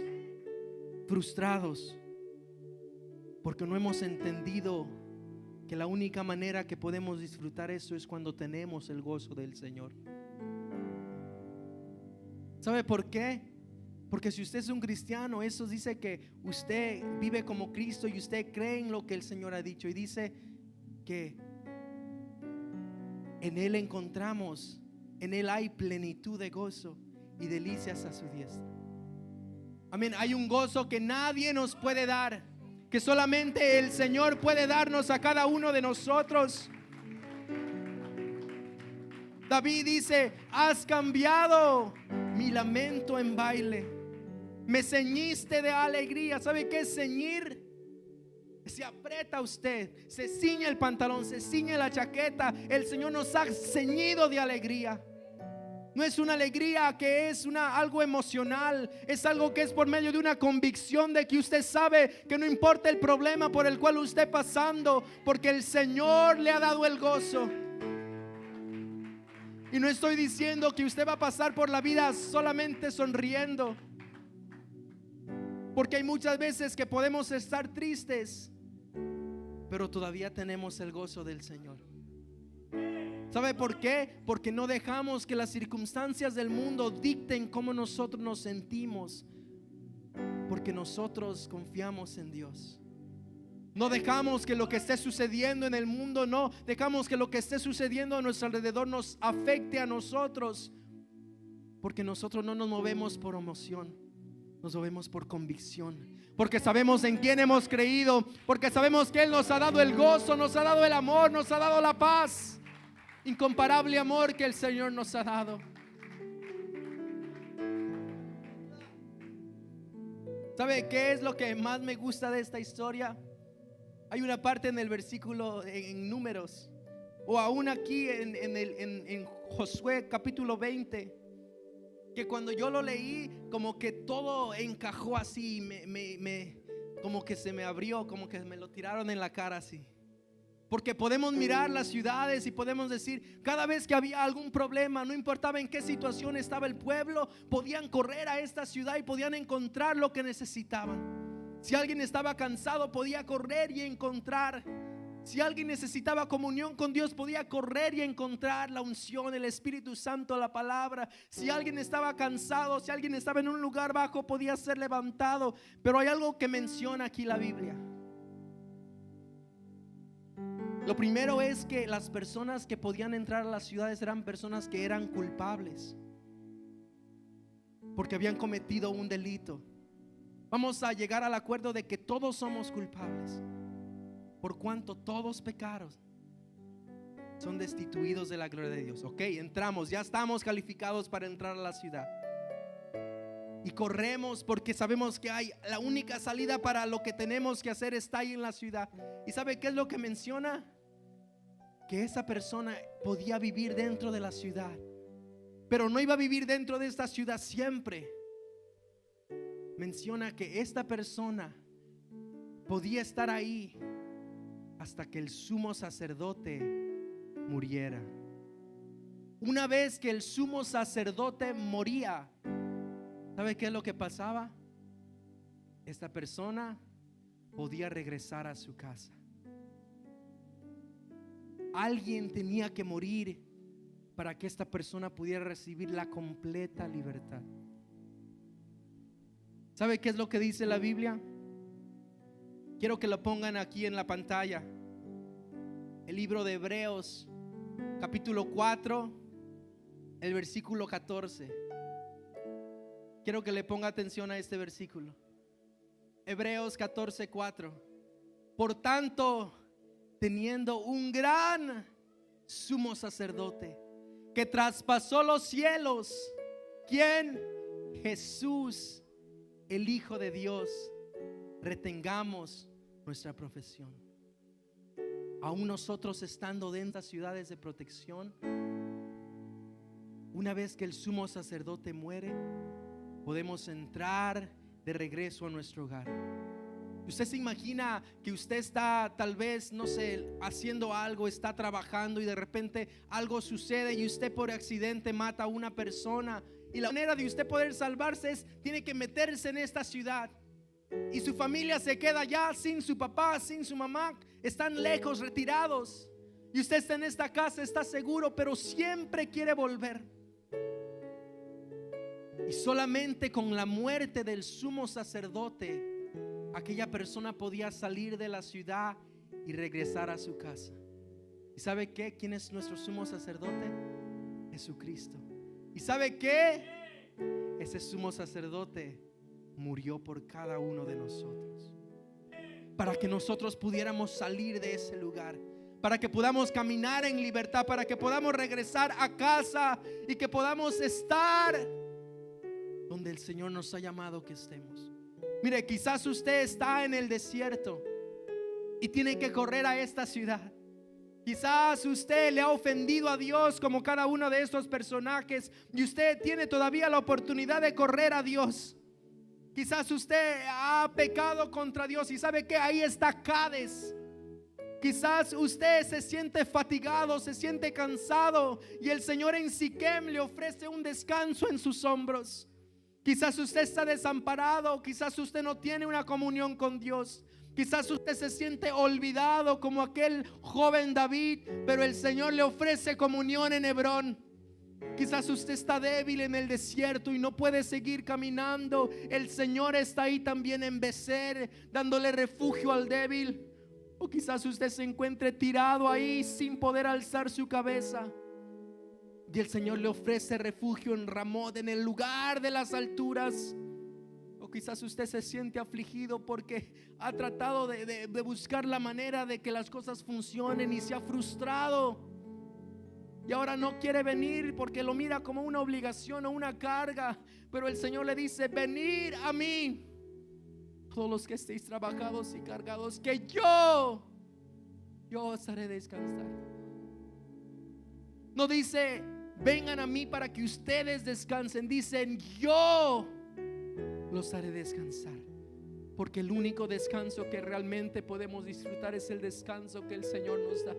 frustrados? Porque no hemos entendido que la única manera que podemos disfrutar eso es cuando tenemos el gozo del Señor. ¿Sabe por qué? Porque si usted es un cristiano, eso dice que usted vive como Cristo y usted cree en lo que el Señor ha dicho. Y dice que en Él encontramos, en Él hay plenitud de gozo y delicias a su diestra. Amén. Hay un gozo que nadie nos puede dar, que solamente el Señor puede darnos a cada uno de nosotros. David dice: has cambiado mi lamento en baile, me ceñiste de alegría. ¿Sabe qué es ceñir? Se aprieta usted, se ciñe el pantalón, se ciñe la chaqueta. El Señor nos ha ceñido de alegría. No es una alegría que es algo emocional, es algo que es por medio de una convicción de que usted sabe que no importa el problema por el cual usted esté pasando, porque el Señor le ha dado el gozo. Y no estoy diciendo que usted va a pasar por la vida solamente sonriendo, porque hay muchas veces que podemos estar tristes, pero todavía tenemos el gozo del Señor. ¿Sabe por qué? Porque no dejamos que las circunstancias del mundo dicten cómo nosotros nos sentimos, porque nosotros confiamos en Dios. No dejamos que lo que esté sucediendo en el mundo, no dejamos que lo que esté sucediendo a nuestro alrededor nos afecte a nosotros, porque nosotros no nos movemos por emoción, nos movemos por convicción, porque sabemos en quién hemos creído, porque sabemos que Él nos ha dado el gozo, nos ha dado el amor, nos ha dado la paz. Incomparable amor que el Señor nos ha dado. ¿Sabe qué es lo que más me gusta de esta historia? Hay una parte en el versículo en Números, o aún aquí en Josué capítulo 20, que cuando yo lo leí, como que todo encajó así, como que se me abrió, como que me lo tiraron en la cara así. Porque podemos mirar las ciudades y podemos decir, cada vez que había algún problema, no importaba en qué situación estaba el pueblo, podían correr a esta ciudad y podían encontrar lo que necesitaban. Si alguien estaba cansado, podía correr y encontrar. Si alguien necesitaba comunión con Dios, podía correr y encontrar la unción, el Espíritu Santo, la palabra. Si alguien estaba cansado, si alguien estaba en un lugar bajo, podía ser levantado. Pero hay algo que menciona aquí la Biblia. Lo primero es que las personas que podían entrar a las ciudades eran personas que eran culpables, porque habían cometido un delito. Vamos a llegar al acuerdo de que todos somos culpables, por cuanto todos pecaron, son destituidos de la gloria de Dios. Ok, entramos, ya estamos calificados para entrar a la ciudad. Y corremos porque sabemos que hay la única salida para lo que tenemos que hacer está ahí en la ciudad. ¿Y sabe qué es lo que menciona? Que esa persona podía vivir dentro de la ciudad, pero no iba a vivir dentro de esta ciudad siempre. Menciona que esta persona podía estar ahí hasta que el sumo sacerdote muriera. Una vez que el sumo sacerdote moría, ¿sabe qué es lo que pasaba? Esta persona podía regresar a su casa. Alguien tenía que morir para que esta persona pudiera recibir la completa libertad. ¿Sabe qué es lo que dice la Biblia? Quiero que lo pongan aquí en la pantalla. El libro de Hebreos, capítulo 4, el versículo 14. Quiero que le ponga atención a este versículo. Hebreos 14:4. Por tanto, teniendo un gran sumo sacerdote que traspasó los cielos, ¿quién? Jesús, el Hijo de Dios, retengamos nuestra profesión. Aún nosotros estando dentro de las ciudades de protección, una vez que el sumo sacerdote muere, podemos entrar de regreso a nuestro hogar. Usted se imagina que usted está tal vez, no sé, haciendo algo, está trabajando y de repente algo sucede y usted por accidente mata a una persona, y la manera de usted poder salvarse es, tiene que meterse en esta ciudad, y su familia se queda ya sin su papá, sin su mamá, están lejos, retirados, y usted está en esta casa, está seguro, pero siempre quiere volver. Y solamente con la muerte del sumo sacerdote, aquella persona podía salir de la ciudad y regresar a su casa. ¿Y sabe qué? ¿Quién es nuestro sumo sacerdote? Jesucristo. ¿Y sabe qué? Ese sumo sacerdote murió por cada uno de nosotros, para que nosotros pudiéramos salir de ese lugar, para que podamos caminar en libertad, para que podamos regresar a casa y que podamos estar donde el Señor nos ha llamado que estemos. Mire, quizás usted está en el desierto y tiene que correr a esta ciudad. Quizás usted le ha ofendido a Dios como cada uno de estos personajes, y usted tiene todavía la oportunidad de correr a Dios. Quizás usted ha pecado contra Dios y sabe que ahí está Cades. Quizás usted se siente fatigado, se siente cansado, y el Señor en Siquem le ofrece un descanso en sus hombros. Quizás usted está desamparado, quizás usted no tiene una comunión con Dios, quizás usted se siente olvidado como aquel joven David, pero el Señor le ofrece comunión en Hebrón. Quizás usted está débil en el desierto y no puede seguir caminando. El Señor está ahí también en Becer, dándole refugio al débil. O quizás usted se encuentre tirado ahí sin poder alzar su cabeza, y el Señor le ofrece refugio en Ramot, en el lugar de las alturas. O quizás usted se siente afligido porque ha tratado de buscar la manera de que las cosas funcionen y se ha frustrado, y ahora no quiere venir porque lo mira como una obligación o una carga. Pero el Señor le dice: venid a mí, todos los que estéis trabajados y cargados, que yo os haré descansar. No dice vengan a mí para que ustedes descansen, dicen yo los haré descansar. Porque el único descanso que realmente podemos disfrutar es el descanso que el Señor nos da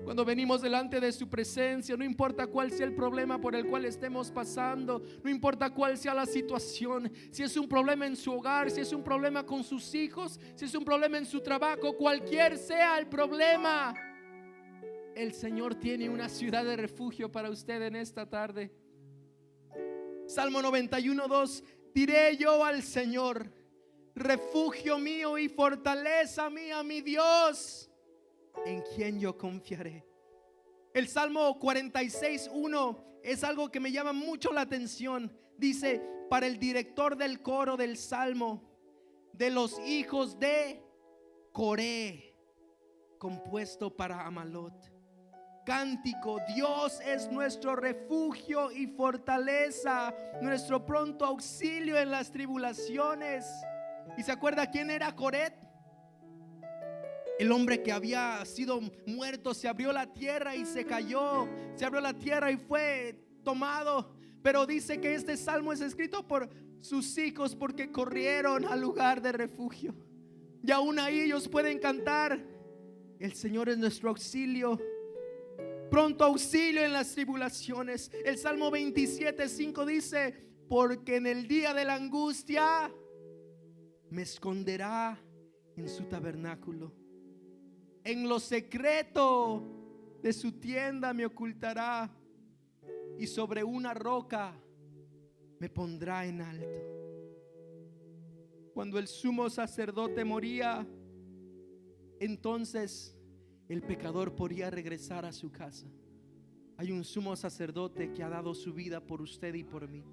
cuando venimos delante de su presencia. No importa cuál sea el problema por el cual estemos pasando, no importa cuál sea la situación, si es un problema en su hogar, si es un problema con sus hijos, si es un problema en su trabajo, cualquier sea el problema, el Señor tiene una ciudad de refugio para usted en esta tarde. Salmo 91:2: diré yo al Señor, refugio mío y fortaleza mía, mi Dios, en quien yo confiaré. El Salmo 46:1 es algo que me llama mucho la atención. Dice: para el director del coro del Salmo, de los hijos de Coré, compuesto para Amalot. Cántico: Dios es nuestro refugio y fortaleza, nuestro pronto auxilio en las tribulaciones. ¿Y se acuerda quién era Coret? El hombre que había sido muerto. Se abrió la tierra y se cayó. Se abrió la tierra y fue tomado. Pero dice que este salmo es escrito por sus hijos, porque corrieron al lugar de refugio. Y aún ahí ellos pueden cantar: el Señor es nuestro auxilio, pronto auxilio en las tribulaciones. El Salmo 27:5 dice: porque en el día de la angustia me esconderá en su tabernáculo, en lo secreto de su tienda me ocultará, y sobre una roca me pondrá en alto. Cuando el sumo sacerdote moría, entonces el pecador podía regresar a su casa. Hay un sumo sacerdote que ha dado su vida por usted y por mí.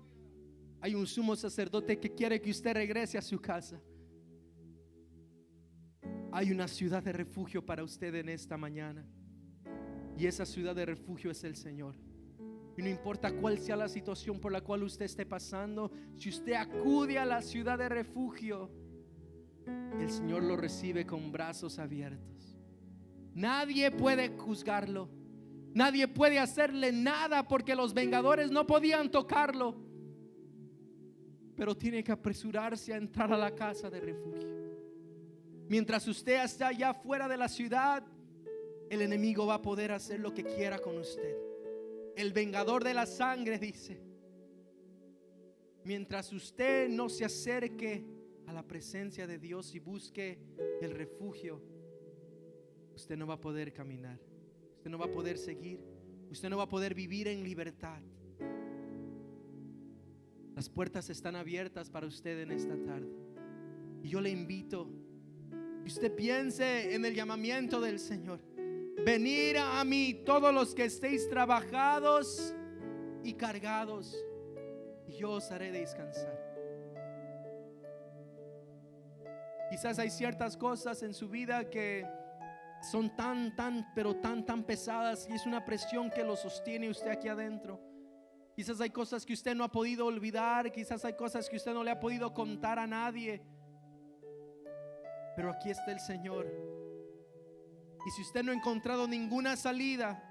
Hay un sumo sacerdote que quiere que usted regrese a su casa. Hay una ciudad de refugio para usted en esta mañana. Y esa ciudad de refugio es el Señor. Y no importa cuál sea la situación por la cual usted esté pasando, si usted acude a la ciudad de refugio, el Señor lo recibe con brazos abiertos. Nadie puede juzgarlo. Nadie puede hacerle nada porque los vengadores no podían tocarlo. Pero tiene que apresurarse a entrar a la casa de refugio. Mientras usted está allá fuera de la ciudad, el enemigo va a poder hacer lo que quiera con usted. El vengador de la sangre dice: mientras usted no se acerque a la presencia de Dios y busque el refugio, usted no va a poder caminar, usted no va a poder seguir, usted no va a poder vivir en libertad. Las puertas están abiertas para usted en esta tarde. Y yo le invito que usted piense en el llamamiento del Señor: venir a mí todos los que estéis trabajados y cargados, y yo os haré descansar. Quizás hay ciertas cosas en su vida que son pero tan pesadas, y es una presión que lo sostiene usted aquí adentro. Quizás hay cosas que usted no ha podido olvidar, quizás hay cosas que usted no le ha podido contar a nadie, pero aquí está el Señor. Y si usted no ha encontrado ninguna salida,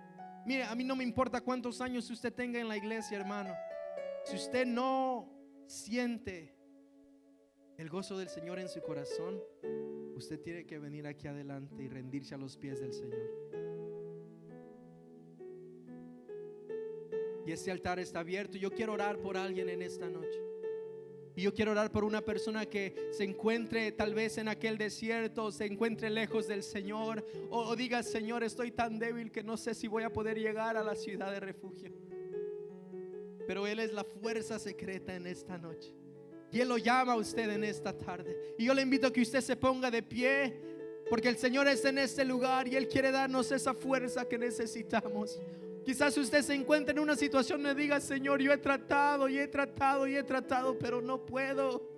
mire, a mí no me importa cuántos años usted tenga en la iglesia, hermano. Si usted no siente el gozo del Señor en su corazón, usted tiene que venir aquí adelante y rendirse a los pies del Señor. Y este altar está abierto. Yo quiero orar por alguien en esta noche. Y yo quiero orar por una persona que se encuentre tal vez en aquel desierto, se encuentre lejos del Señor, o diga: Señor, estoy tan débil que no sé si voy a poder llegar a la ciudad de refugio. Pero Él es la fuerza secreta en esta noche, y Él lo llama a usted en esta tarde. Y yo le invito a que usted se ponga de pie, porque el Señor está en este lugar y Él quiere darnos esa fuerza que necesitamos. Quizás usted se encuentre en una situación y diga: Señor, yo he tratado, pero no puedo.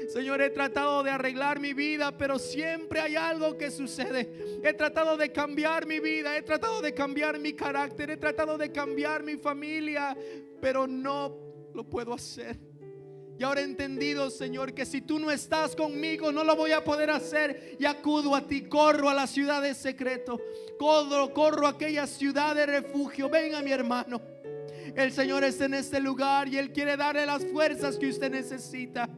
Señor, he tratado de arreglar mi vida, pero siempre hay algo que sucede. He tratado de cambiar mi vida, he tratado de cambiar mi carácter, he tratado de cambiar mi familia, pero no lo puedo hacer. Y ahora he entendido, Señor, que si tú no estás conmigo, no lo voy a poder hacer. Y acudo a ti, corro a la ciudad de secreto, corro a aquella ciudad de refugio. Venga, mi hermano, el Señor está en este lugar y Él quiere darle las fuerzas que usted necesita.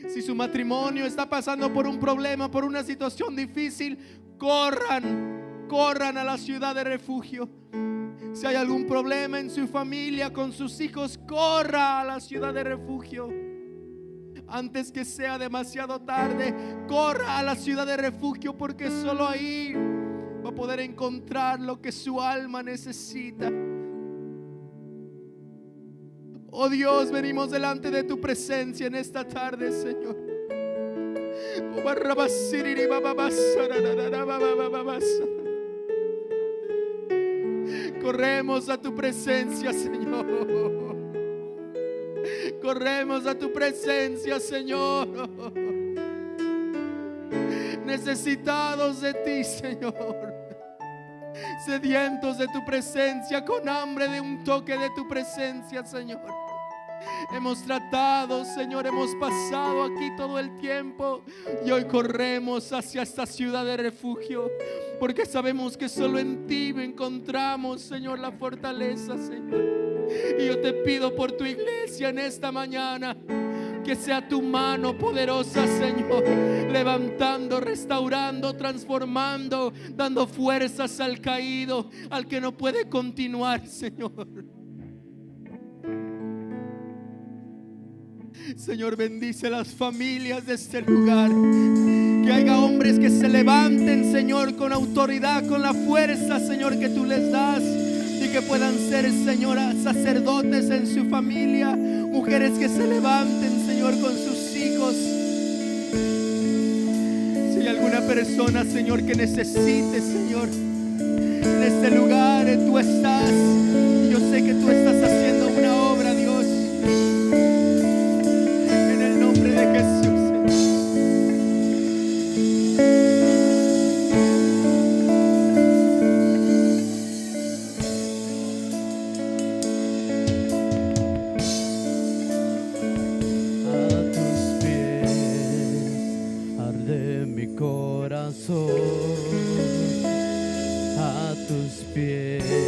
Si su matrimonio está pasando por un problema, por una situación difícil, corran a la ciudad de refugio. Si hay algún problema en su familia, con sus hijos, corra a la ciudad de refugio. Antes que sea demasiado tarde, corra a la ciudad de refugio, porque solo ahí va a poder encontrar lo que su alma necesita. Oh Dios, venimos delante de tu presencia en esta tarde, Señor. Corremos a tu presencia, Señor. Corremos a tu presencia, Señor. Necesitados de ti, Señor. Sedientos de tu presencia, con hambre de un toque de tu presencia, Señor. Hemos tratado, Señor, hemos pasado aquí todo el tiempo, y hoy corremos hacia esta ciudad de refugio, porque sabemos que solo en ti encontramos, Señor, la fortaleza, Señor. Y yo te pido por tu iglesia en esta mañana, que sea tu mano poderosa, Señor, levantando, restaurando, transformando, dando fuerzas al caído, al que no puede continuar, Señor. Señor, bendice las familias de este lugar. Que haya hombres que se levanten, Señor, con autoridad, con la fuerza, Señor, que tú les das, y que puedan ser, Señor, sacerdotes en su familia. Mujeres que se levanten, Señor, con sus hijos. Si hay alguna persona, Señor, que necesite, Señor, en este lugar tú estás. Y yo sé que tú estás haciendo una obra, Dios. En el nombre de Jesús, Señor. de mi corazón a tus pies.